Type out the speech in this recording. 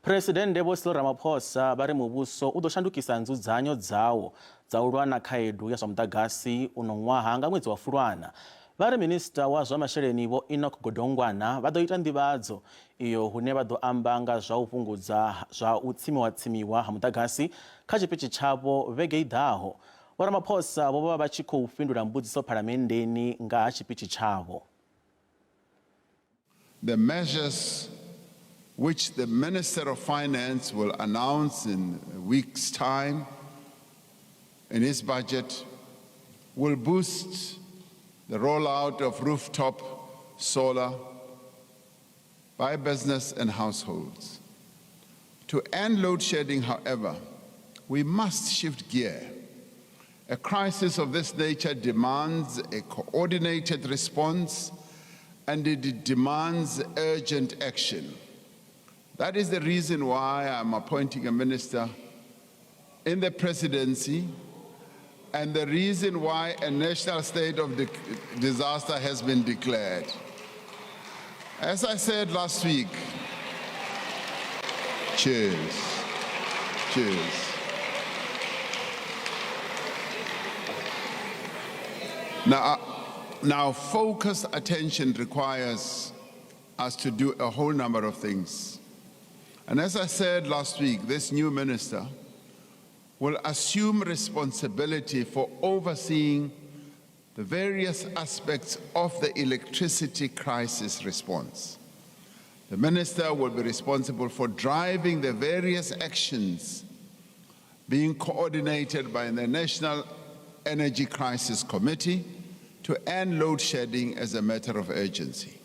Phuresidennde Vho Cyril Ramaphosa vari muvhuso u ḓo shandukisa nzudzanyo dzawo dza u lwa na khaedu ya zwa muḓagasi uno ṅwaha nga ṅwedzi wa Fulwana. Vari minista wa zwa masheleni Vho Enoch Godongwana vha ḓo ita nḓivhadzo iyo hune vha ḓo amba nga zwa u fhungudza zwa u tsimiwa ha muḓagasi kha tshipici tshavho vhege i ḓaho. Vho Ramaphosa vho vha vha tshi khou fhindula mbudziso phalamenndeni nga ha tshipici tshavho. The measures which the Minister of Finance will announce in a week's time in his budget will boost the rollout of rooftop solar by business and households. To end load shedding, however, we must shift gear. A crisis of this nature demands a coordinated response, and it demands urgent action. That is the reason why I'm appointing a minister in the presidency, and the reason why a national state of disaster has been declared. As I said last week, cheers. Now, focused attention requires us to do a whole number of things. And as I said last week, this new minister will assume responsibility for overseeing the various aspects of the electricity crisis response. The minister will be responsible for driving the various actions being coordinated by the National Energy Crisis Committee to end load shedding as a matter of urgency.